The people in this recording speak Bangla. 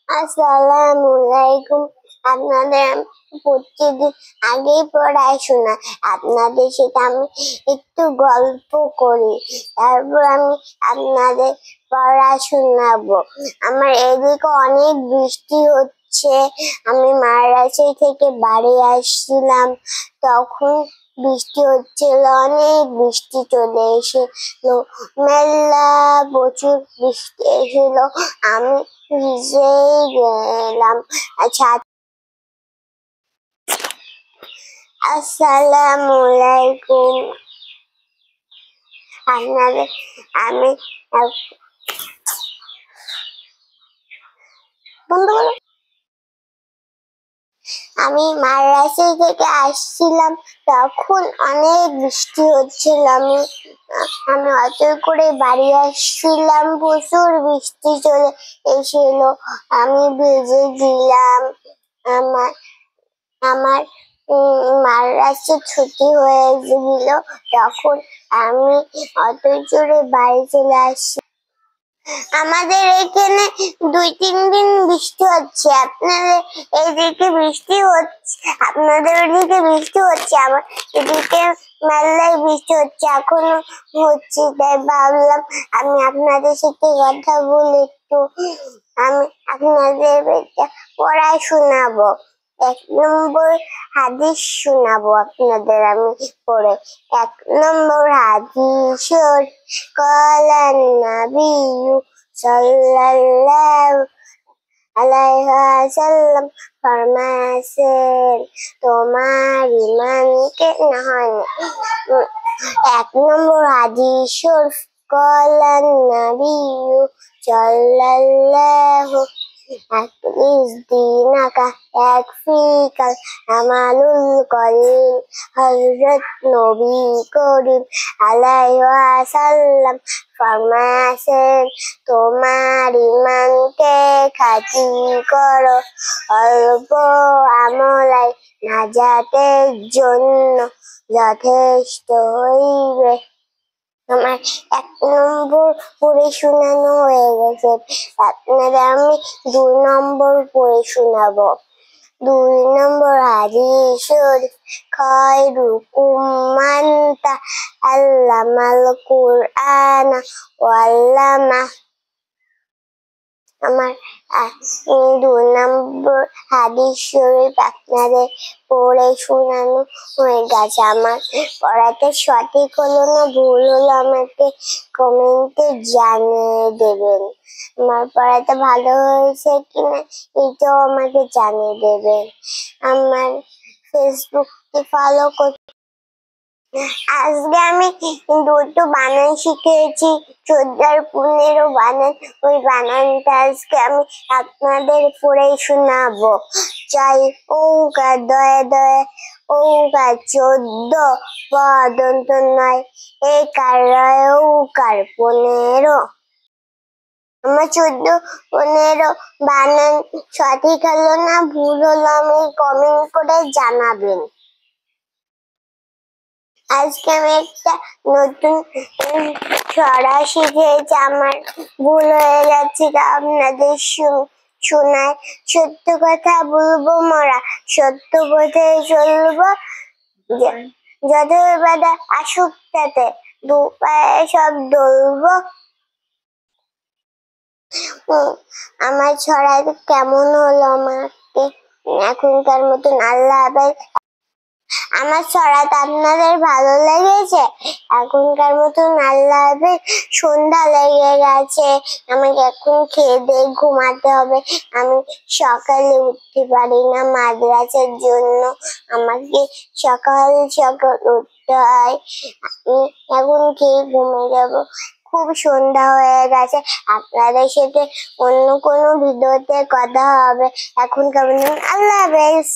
আসসালামু আলাইকুম। আপনাদের প্রতিদিন আগেই পড়াশোনা, আপনাদের সাথে আমি একটু গল্প করি, তারপর আমি আপনাদের পড়া শোনাবো। আমার এদিকে অনেক বৃষ্টি হচ্ছে। আমি মাদ্রাসা থেকে বাড়ি আসছিলাম, তখন বৃষ্টি হচ্ছিল, অনেক বৃষ্টি চলে এসেছিল, মেলা প্রচুর বৃষ্টি এসেছিল। আমি ভিজেই গেলাম। আচ্ছা, আসসালামু আলাইকুম। আপনাদের আমি বন্ধ করো। আমি মাদ্রাসা থেকে আসছিলাম, তখন অনেক বৃষ্টি হচ্ছিল। আমি অটো করে বাড়ি আসছিলাম, প্রচুর বৃষ্টি চলে এসেছিল, আমি ভিজে গেলাম। আমার আমার মাদ্রাসা ছুটি হয়ে গেল, তখন আমি অটো চড়ে বাড়ি চলে আসছি। আমাদের এখানে 2-3 দিন বৃষ্টি হচ্ছে। আপনাদের এইদিকে বৃষ্টি হচ্ছে, আপনাদের ওইদিকে বৃষ্টি হচ্ছে, আমার এদিকে মেলায় বৃষ্টি হচ্ছে, এখনো হচ্ছে। তাই ভাবলাম আমি আপনাদের সাথে কথা বলে একটু আমি আপনাদের পড়া শোনাবো। 1 নম্বর হাদিস শোনাবো আপনাদের আমি পড়ে। 1 নম্বর হাদিস, কালান নাবিয়্যু সাল্লাল্লাহু আলাইহি ওয়াসাল্লাম ফরমায়েছেন, তোমার ঈমানকে না হয় না। 1 নম্বর হাদিস শরীফ, কালান নাবিয়্যু সাল্লাল্লাহু আকলিস দিনাকা ইয়াকফিকাল আমালুল কলিল। হযরত নবী করিম আলাইহি ওয়াসাল্লাম ফরমায়েছেন, তোমার ঈমানকে খাঁটি করো, অল্প আমলাই নাজাতের জন্য যথেষ্ট হইবে। আমার 1 নম্বর পড়ে শোনানো হয়ে গেছে, আপনারা আমি 2 নম্বর পড়ে শোনাবো। 2 নম্বর হাদিস, খায়রুকুম মান তাআল্লামাল কুরআনা ওয়া আল্লামাহ। আমার 2 নম্বর হাদিস শরীফ আপনাদের পড়ে শোনানো হয়ে গেছে। আমার পড়াটা সঠিক হলো না ভুল হলো আমাকে কমেন্টে জানিয়ে দেবেন। আমার পড়াটা ভালো হয়েছে কিনা এটাও আমাকে জানিয়ে দেবেন। আমার ফেসবুককে ফলো করতে। আজকে আমি 2টো বানান শিখেছি, 14 আর 15 বানান। ওই বানানটা আজকে আমি আপনাদের পড়ে শোনাবো। চাই ঔকার দয়ে দয়ে, ঔকার 14, পদন্ত নয়, একার রয় ঔকার 15। আমার 14-15 বানান সঠিক হলো না ভুল হলো আমি কমেন্ট করে জানাবেন। আজকে আমি একটা নতুন ছড়া শিখেছি, আমার ভুল হয়ে যাচ্ছে, আপনাদের শোনায়। সত্য কথা বলবো মোরা, সত্য পথে চলবো, যত বাধা আসুক তাতে দুপায়ে সব দলবো। আমার ছড়াটা কেমন হলো আমাকে এখনকার মতন আল্লাহ হাফেজ। আমার ছড়াটা আপনাদের ভালো লেগেছে? এখনকার মতন আল্লাহ হাফেজ। সন্ধ্যা লেগে গেছে, আমাকে এখন খেয়ে দিয়ে ঘুমাতে হবে। আমি সকালে উঠতে পারি না মাদ্রাসার জন্য, আমাকে সকাল সকাল উঠতে হয়। আমি এখন খেয়ে ঘুমিয়ে যাবো, খুব সন্ধ্যা হয়ে গেছে। আপনাদের সাথে অন্য কোনো ভিডিওতে কথা হবে। এখনকার মতন আল্লাহ হাফেজ।